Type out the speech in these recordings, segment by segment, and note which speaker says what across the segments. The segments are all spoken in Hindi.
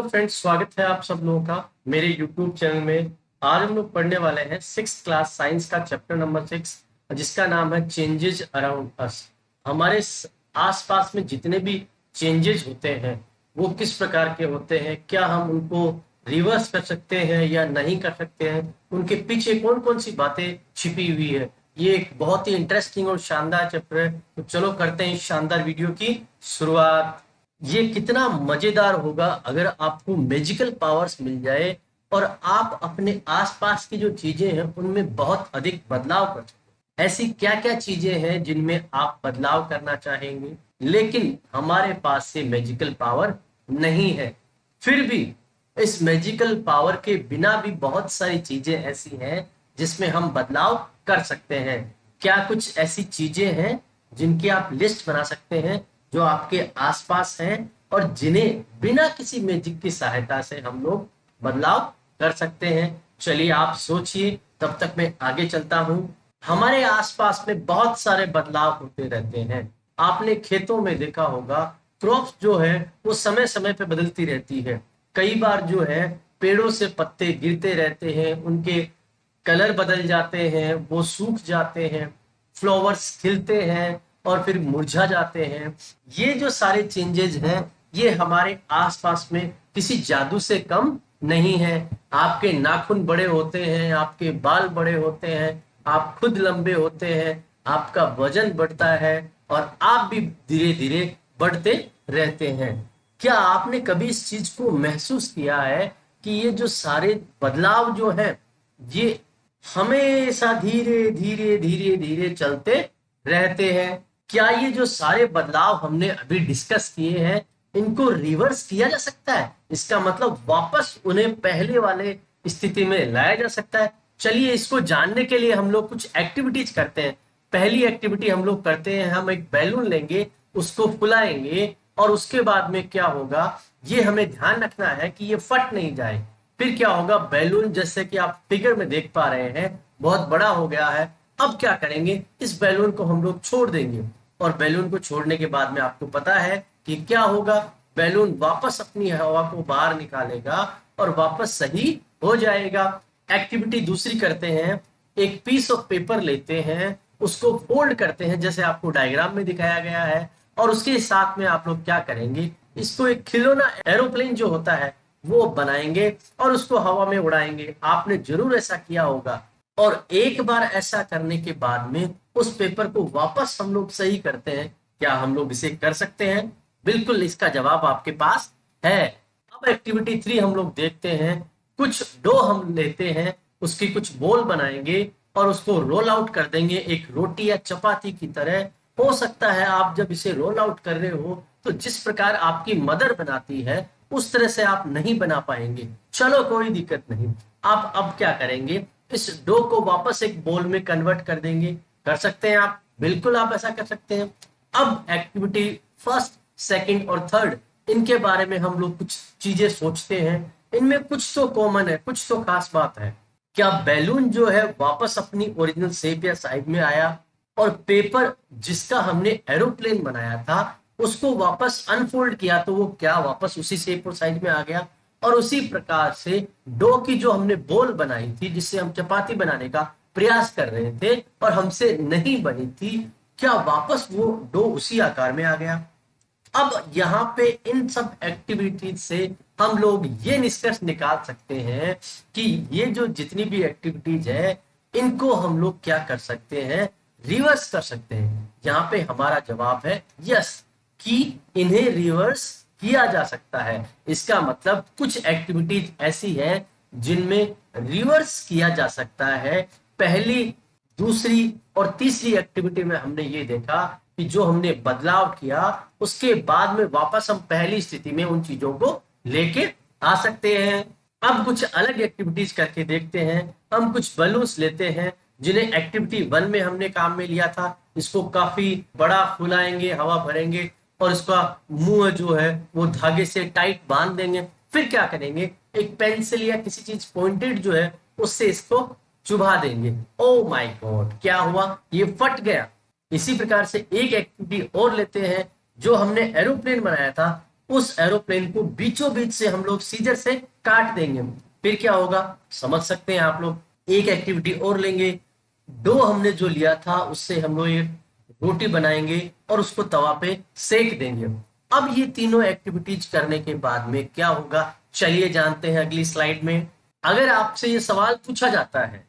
Speaker 1: फ्रेंड्स, स्वागत है आप सब लोगों का मेरे यूट्यूब चैनल में। आज हम लोग पढ़ने वाले हैं 6th क्लास साइंस का चैप्टर नंबर 6, जिसका नाम है चेंजेस अराउंड अस। हमारे आसपास में जितने भी चेंजेस होते हैं वो किस प्रकार के होते हैं, क्या हम उनको रिवर्स कर सकते हैं या नहीं कर सकते हैं, उनके पीछे कौन कौन सी बातें छिपी हुई है। ये एक बहुत ही इंटरेस्टिंग और शानदार चैप्टर है। तो चलो करते हैं इस शानदार वीडियो की शुरुआत। ये कितना मजेदार होगा अगर आपको मैजिकल पावर्स मिल जाए और आप अपने आसपास की जो चीजें हैं उनमें बहुत अधिक बदलाव कर सकें। ऐसी क्या क्या चीजें हैं जिनमें आप बदलाव करना चाहेंगे, लेकिन हमारे पास से मैजिकल पावर नहीं है। फिर भी इस मैजिकल पावर के बिना भी बहुत सारी चीजें ऐसी हैं जिसमें हम बदलाव कर सकते हैं। क्या कुछ ऐसी चीजें हैं जिनकी आप लिस्ट बना सकते हैं जो आपके आसपास हैं और जिन्हें बिना किसी मैजिक की सहायता से हम लोग बदलाव कर सकते हैं? चलिए आप सोचिए, तब तक मैं आगे चलता हूं। हमारे आसपास में बहुत सारे बदलाव होते रहते हैं। आपने खेतों में देखा होगा, क्रॉप्स जो है वो समय समय पे बदलती रहती है। कई बार जो है पेड़ों से पत्ते गिरते रहते हैं, उनके कलर बदल जाते हैं, वो सूख जाते हैं, फ्लावर्स खिलते हैं और फिर मुरझा जाते हैं। ये जो सारे चेंजेस हैं ये हमारे आसपास में किसी जादू से कम नहीं है। आपके नाखून बड़े होते हैं, आपके बाल बड़े होते हैं, आप खुद लंबे होते हैं, आपका वजन बढ़ता है और आप भी धीरे धीरे बढ़ते रहते हैं। क्या आपने कभी इस चीज को महसूस किया है कि ये जो सारे बदलाव जो हैं ये हमेशा धीरे धीरे धीरे धीरे चलते रहते हैं? क्या ये जो सारे बदलाव हमने अभी डिस्कस किए हैं इनको रिवर्स किया जा सकता है? इसका मतलब वापस उन्हें पहले वाले स्थिति में लाया जा सकता है। चलिए इसको जानने के लिए हम लोग कुछ एक्टिविटीज करते हैं। पहली एक्टिविटी हम लोग करते हैं, हम एक बैलून लेंगे, उसको फुलाएंगे और उसके बाद में क्या होगा ये हमें ध्यान रखना है कि ये फट नहीं जाए। फिर क्या होगा, बैलून जैसे कि आप फिगर में देख पा रहे हैं बहुत बड़ा हो गया है। अब क्या करेंगे, इस बैलून को हम लोग छोड़ देंगे और बैलून को छोड़ने के बाद में आपको पता है कि क्या होगा, बैलून वापस अपनी हवा को बाहर निकालेगा और वापस सही हो जाएगा। एक्टिविटी दूसरी करते हैं, एक पीस ऑफ पेपर लेते हैं, उसको फोल्ड करते हैं जैसे आपको डायग्राम में दिखाया गया है, और उसके साथ में आप लोग क्या करेंगे, इसको एक खिलौना एरोप्लेन जो होता है वो बनाएंगे और उसको हवा में उड़ाएंगे। आपने जरूर ऐसा किया होगा। और एक बार ऐसा करने के बाद में उस पेपर को वापस हम लोग सही करते हैं। क्या हम लोग इसे कर सकते हैं? बिल्कुल, इसका जवाब आपके पास है। अब एक्टिविटी 3 हम लोग देखते हैं। कुछ डो हम लेते हैं, उसकी कुछ बोल बनाएंगे और उसको रोल आउट कर देंगे एक रोटी या चपाती की तरह। हो सकता है आप जब इसे रोल आउट कर रहे हो तो जिस प्रकार आपकी मदर बनाती है उस तरह से आप नहीं बना पाएंगे। चलो कोई दिक्कत नहीं। आप अब क्या करेंगे, इस डो को वापस एक बोल में कन्वर्ट कर देंगे। कर सकते हैं आप, बिल्कुल आप ऐसा कर सकते हैं। अब एक्टिविटी फर्स्ट, सेकंड और थर्ड, इनके बारे में हम लोग कुछ चीजें सोचते हैं। इनमें कुछ तो कॉमन है, कुछ तो खास बात है। क्या बैलून जो है वापस अपनी ओरिजिनल शेप या साइज में आया, और पेपर जिसका हमने एरोप्लेन बनाया था उसको वापस अनफोल्ड किया तो वो क्या वापस उसी शेप और साइज में आ गया? और उसी प्रकार से डो की जो हमने बोल बनाई थी जिससे हम चपाती बनाने का प्रयास कर रहे थे और हमसे नहीं बनी थी, क्या वापस वो डो उसी आकार में आ गया? अब यहाँ पे इन सब एक्टिविटीज से हम लोग ये निष्कर्ष निकाल सकते हैं कि ये जो जितनी भी एक्टिविटीज है इनको हम लोग क्या कर सकते हैं, रिवर्स कर सकते हैं। यहाँ पे हमारा जवाब है यस, कि इन्हें रिवर्स किया जा सकता है। इसका मतलब कुछ एक्टिविटीज ऐसी हैं जिनमें रिवर्स किया जा सकता है। पहली, दूसरी और तीसरी एक्टिविटी में हमने ये देखा कि जो हमने बदलाव किया उसके बाद में वापस हम पहली स्थिति में उन चीजों को लेके आ सकते हैं। अब कुछ अलग एक्टिविटीज करके देखते हैं। हम कुछ बलून्स लेते हैं जिन्हें एक्टिविटी 1 में हमने काम में लिया था। इसको काफी बड़ा फुलाएंगे, हवा भरेंगे और इसका मुंह जो है वो धागे से टाइट बांध देंगे। फिर क्या करेंगे, एक पेंसिल या किसी चीज पॉइंटेड जो है उससे इसको चुभा देंगे। ओ माय गॉड, क्या हुआ, ये फट गया। इसी प्रकार से एक एक्टिविटी और लेते हैं, जो हमने एरोप्लेन बनाया था उस एरोप्लेन को बीचों बीच से हम लोग सीजर से काट देंगे। फिर क्या होगा समझ सकते हैं आप लोग। एक एक्टिविटी और लेंगे, डो हमने जो लिया था उससे हम लोग एक रोटी बनाएंगे और उसको तवा पे सेक देंगे। अब ये तीनों एक्टिविटीज करने के बाद में क्या होगा चलिए जानते हैं अगली स्लाइड में। अगर आपसे ये सवाल पूछा जाता है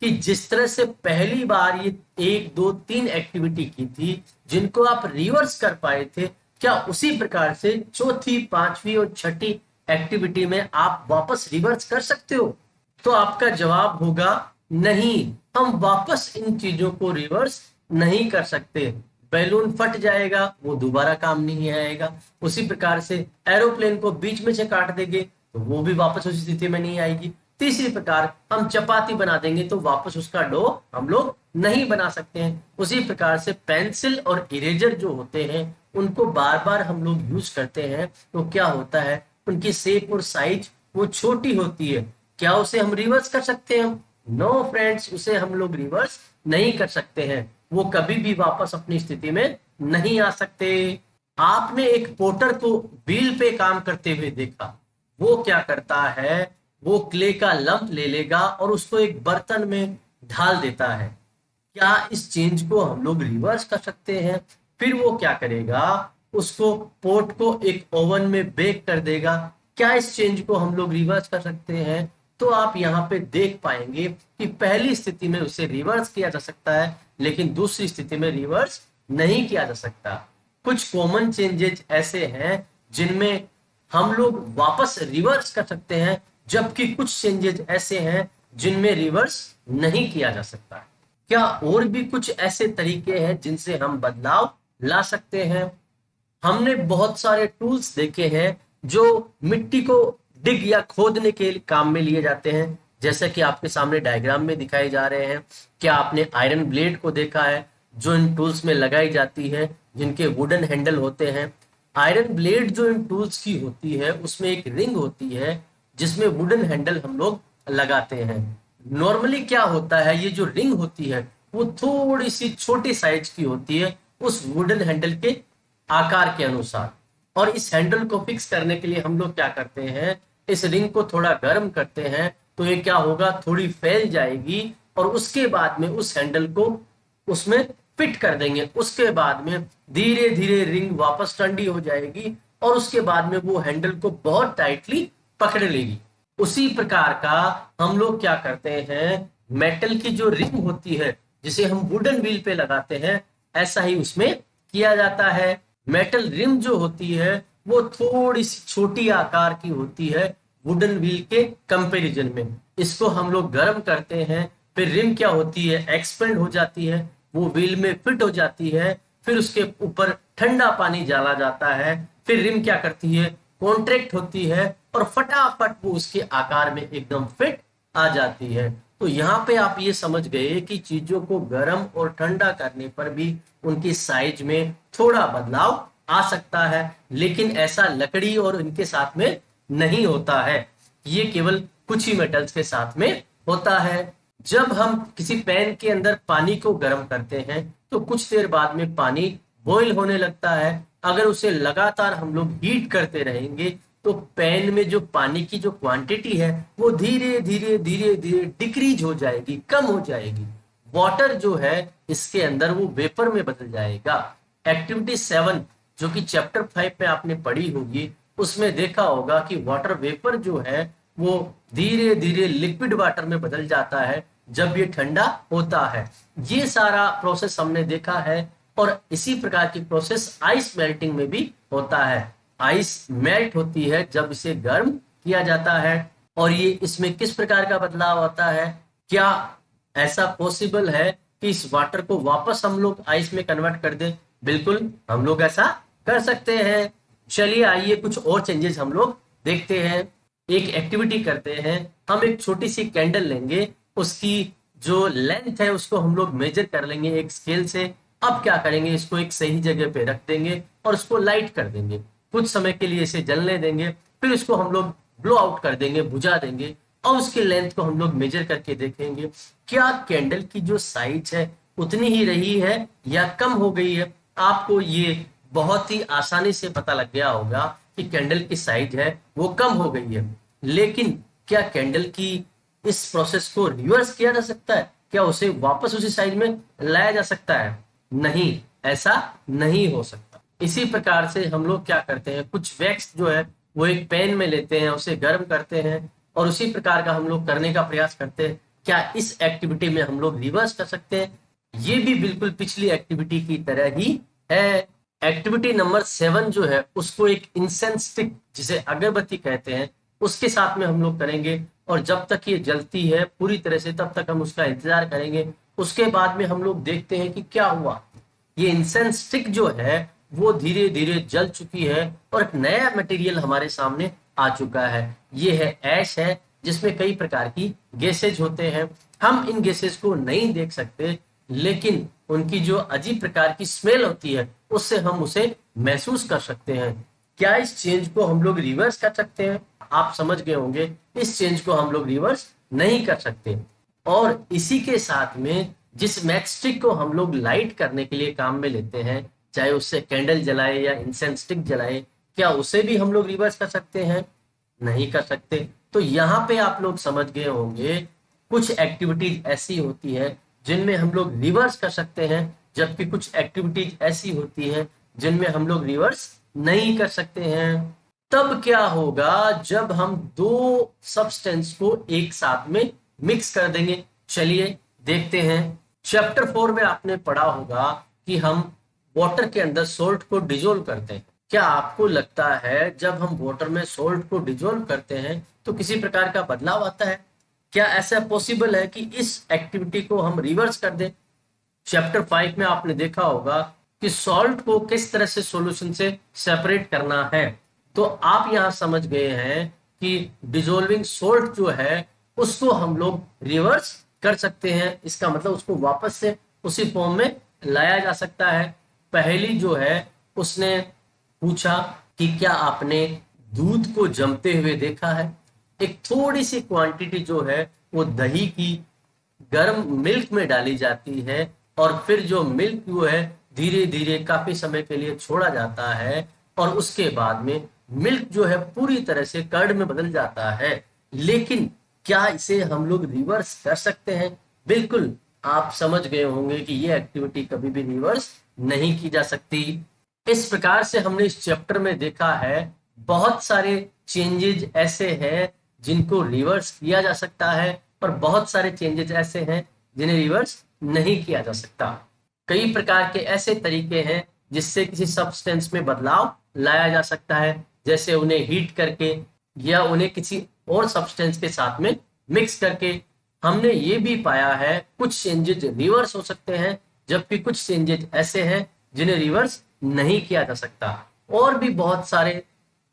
Speaker 1: कि जिस तरह से पहली बार ये 1 2 3 एक्टिविटी की थी जिनको आप रिवर्स कर पाए थे, क्या उसी प्रकार से चौथी, पांचवी और छठी एक्टिविटी में आप वापस रिवर्स कर सकते हो? तो आपका जवाब होगा नहीं, हम वापस इन चीजों को रिवर्स नहीं कर सकते। बैलून फट जाएगा, वो दोबारा काम नहीं आएगा। उसी प्रकार से एरोप्लेन को बीच में से काट देंगे तो वो भी वापस उसी स्थिति में नहीं आएगी। तीसरी प्रकार हम चपाती बना देंगे तो वापस उसका डो हम लोग नहीं बना सकते हैं। उसी प्रकार से पेंसिल और इरेजर जो होते हैं उनको बार बार हम लोग यूज करते हैं तो क्या होता है उनकी शेप और साइज वो छोटी होती है। क्या उसे हम रिवर्स कर सकते हैं? नो फ्रेंड्स, उसे हम लोग रिवर्स नहीं कर सकते हैं। वो कभी भी वापस अपनी स्थिति में नहीं आ सकते। आपने एक पोर्टर को व्हील पे काम करते हुए देखा। वो क्या करता है, वो क्ले का लंप ले लेगा और उसको एक बर्तन में ढाल देता है। क्या इस चेंज को हम लोग रिवर्स कर सकते हैं? फिर वो क्या करेगा, उसको पोर्ट को एक ओवन में बेक कर देगा। क्या इस चेंज को हम लोग रिवर्स कर सकते हैं? तो आप यहाँ पे देख पाएंगे कि पहली स्थिति में उसे रिवर्स किया जा सकता है लेकिन दूसरी स्थिति में रिवर्स नहीं किया जा सकता। कुछ कॉमन चेंजेस ऐसे हैं जिनमें हम लोग वापस रिवर्स कर सकते हैं, जबकि कुछ चेंजेस ऐसे हैं जिनमें रिवर्स नहीं किया जा सकता। क्या और भी कुछ ऐसे तरीके हैं जिनसे हम बदलाव ला सकते हैं? हमने बहुत सारे टूल्स देखे हैं जो मिट्टी को डिग या खोदने के काम में लिए जाते हैं, जैसे कि आपके सामने डायग्राम में दिखाए जा रहे हैं। क्या आपने आयरन ब्लेड को देखा है जो इन टूल्स में लगाई जाती है, जिनके वुडन हैंडल होते हैं? आयरन ब्लेड जो इन टूल्स की होती है उसमें एक रिंग होती है जिसमें वुडन हैंडल हम लोग लगाते हैं। नॉर्मली क्या होता है, ये जो रिंग होती है वो थोड़ी सी छोटी साइज की होती है उस वुडन हैंडल के आकार के अनुसार। और इस हैंडल को फिक्स करने के लिए हम लोग क्या करते हैं, इस रिंग को थोड़ा गर्म करते हैं तो ये क्या होगा, थोड़ी फैल जाएगी और उसके बाद में उस हैंडल को उसमें फिट कर देंगे। उसके बाद में धीरे धीरे रिंग वापस ठंडी हो जाएगी और उसके बाद में वो हैंडल को बहुत टाइटली पकड़ लेगी। उसी प्रकार का हम लोग क्या करते हैं, मेटल की जो रिंग होती है जिसे हम वुडन व्हील पे लगाते हैं, ऐसा ही उसमें किया जाता है। मेटल रिम जो होती है वो थोड़ी सी छोटी आकार की होती है वुडन व्हील के कंपैरिजन में। इसको हम लोग गर्म करते हैं, फिर रिम क्या होती है, एक्सपेंड हो जाती है, वो व्हील में फिट हो जाती है। फिर उसके ऊपर ठंडा पानी डाला जाता है, फिर रिम क्या करती है, कॉन्ट्रैक्ट होती है और फटाफट वो उसके आकार में एकदम फिट आ जाती है। तो यहाँ पे आप ये समझ गए कि चीजों को गर्म और ठंडा करने पर भी उनकी साइज में थोड़ा बदलाव आ सकता है, लेकिन ऐसा लकड़ी और इनके साथ में नहीं होता है। ये केवल कुछ ही मेटल्स के साथ में होता है। जब हम किसी पैन के अंदर पानी को गर्म करते हैं तो कुछ देर बाद में पानी बॉईल होने लगता है। अगर उसे लगातार हम लोग हीट करते रहेंगे तो पैन में जो पानी की जो क्वांटिटी है वो धीरे धीरे धीरे धीरे डिक्रीज हो जाएगी, कम हो जाएगी। वाटर जो है इसके अंदर वो वेपर में बदल जाएगा। एक्टिविटी 7 जो कि चैप्टर 5 में आपने पढ़ी होगी उसमें देखा होगा कि वाटर वेपर जो है वो धीरे धीरे लिक्विड वाटर में बदल जाता है जब ये ठंडा होता है। ये सारा प्रोसेस हमने देखा है और इसी प्रकार की प्रोसेस आइस मेल्टिंग में भी होता है। आइस मेल्ट होती है जब इसे गर्म किया जाता है। और ये इसमें किस प्रकार का बदलाव होता है, क्या ऐसा पॉसिबल है कि इस वाटर को वापस हम लोग आइस में कन्वर्ट कर दें? बिल्कुल हम लोग ऐसा कर सकते हैं। चलिए आइए कुछ और चेंजेस हम लोग देखते हैं। एक एक्टिविटी करते हैं, हम एक छोटी सी कैंडल लेंगे, उसकी जो लेंथ है उसको हम लोग मेजर कर लेंगे एक स्केल से। अब क्या करेंगे, इसको एक सही जगह पे रख देंगे और उसको लाइट कर देंगे। कुछ समय के लिए इसे जलने देंगे, फिर इसको हम लोग ब्लो आउट कर देंगे, बुझा देंगे और उसकी लेंथ को हम लोग मेजर करके देखेंगे क्या कैंडल की जो साइज है उतनी ही रही है या कम हो गई है। आपको ये बहुत ही आसानी से पता लग गया होगा कि कैंडल की साइज है वो कम हो गई है, लेकिन क्या कैंडल की इस प्रोसेस को रिवर्स किया जा सकता है? क्या उसे वापस उसी साइज में लाया जा सकता है? नहीं, ऐसा नहीं हो सकता। इसी प्रकार से हम लोग क्या करते हैं, कुछ वैक्स जो है वो एक पैन में लेते हैं, उसे गर्म करते हैं और उसी प्रकार का हम लोग करने का प्रयास करते हैं। क्या इस एक्टिविटी में हम लोग रिवर्स कर सकते हैं? ये भी बिल्कुल पिछली एक्टिविटी की तरह ही है। एक्टिविटी नंबर 7 जो है उसको एक इंसेंस स्टिक, जिसे अगरबत्ती कहते हैं, उसके साथ में हम लोग करेंगे और जब तक ये जलती है पूरी तरह से तब तक हम उसका इंतजार करेंगे। उसके बाद में हम लोग देखते हैं कि क्या हुआ। ये इंसेंस स्टिक जो है वो धीरे धीरे जल चुकी है और एक नया मटेरियल हमारे सामने आ चुका है। ये है ऐश है, जिसमें कई प्रकार की गैसेज होते हैं। हम इन गैसेज को नहीं देख सकते, लेकिन उनकी जो अजीब प्रकार की स्मेल होती है उससे हम उसे महसूस कर सकते हैं। क्या इस चेंज को हम लोग रिवर्स कर सकते हैं? आप समझ गए होंगे, इस चेंज को हम लोग रिवर्स नहीं कर सकते। और इसी के साथ में जिस मैच स्टिक को हम लोग लाइट करने के लिए काम में लेते हैं, चाहे उससे कैंडल जलाए या इंसेंस स्टिक जलाए, क्या उसे भी हम लोग रिवर्स कर सकते हैं? नहीं कर सकते। तो यहाँ पे आप लोग समझ गए होंगे, कुछ एक्टिविटीज ऐसी होती है जिनमें हम लोग रिवर्स कर सकते हैं, जबकि कुछ एक्टिविटीज ऐसी होती है जिनमें हम लोग रिवर्स नहीं कर सकते हैं। तब क्या होगा जब हम दो सब्सटेंस को एक साथ में मिक्स कर देंगे? चलिए देखते हैं। चैप्टर 4 में आपने पढ़ा होगा कि हम वाटर के अंदर सोल्ट को डिजोल्व करते हैं। क्या आपको लगता है जब हम वाटर में सोल्ट को डिजोल्व करते हैं तो किसी प्रकार का बदलाव आता है? क्या ऐसा पॉसिबल है कि इस एक्टिविटी को हम रिवर्स कर दें? चैप्टर 5 में आपने देखा होगा कि सॉल्ट को किस तरह से सॉल्यूशन से सेपरेट करना है। तो आप यहां समझ गए हैं कि डिसॉल्विंग सोल्ट जो है उसको हम लोग रिवर्स कर सकते हैं। इसका मतलब उसको वापस से उसी फॉर्म में लाया जा सकता है। पहली जो है उसने पूछा कि क्या आपने दूध को जमते हुए देखा है? एक थोड़ी सी क्वांटिटी जो है वो दही की गर्म मिल्क में डाली जाती है और फिर जो मिल्क जो है धीरे धीरे काफी समय के लिए छोड़ा जाता है और उसके बाद में मिल्क जो है पूरी तरह से कर्ड में बदल जाता है। लेकिन क्या इसे हम लोग रिवर्स कर सकते हैं? बिल्कुल, आप समझ गए होंगे कि ये एक्टिविटी कभी भी रिवर्स नहीं की जा सकती। इस प्रकार से हमने इस चैप्टर में देखा है बहुत सारे चेंजेज ऐसे हैं जिनको रिवर्स किया जा सकता है और बहुत सारे चेंजेस ऐसे हैं जिन्हें रिवर्स नहीं किया जा सकता। कई प्रकार के ऐसे तरीके हैं जिससे किसी सब्सटेंस में बदलाव लाया जा सकता है, जैसे उन्हें हीट करके या उन्हें किसी और सब्सटेंस के साथ में मिक्स करके। हमने ये भी पाया है कुछ चेंजेस रिवर्स हो सकते हैं, जबकि कुछ चेंजेस ऐसे हैं जिन्हें रिवर्स नहीं किया जा सकता। और भी बहुत सारे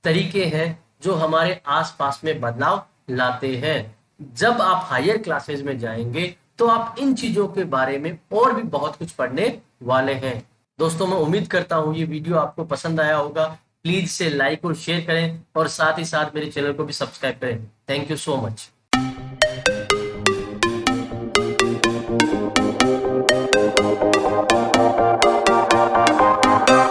Speaker 1: तरीके हैं जो हमारे आसपास में बदलाव लाते हैं। जब आप हायर क्लासेस में जाएंगे तो आप इन चीजों के बारे में और भी बहुत कुछ पढ़ने वाले हैं। दोस्तों, मैं उम्मीद करता हूँ ये वीडियो आपको पसंद आया होगा। प्लीज से लाइक और शेयर करें और साथ ही साथ मेरे चैनल को भी सब्सक्राइब करें। Thank you so much.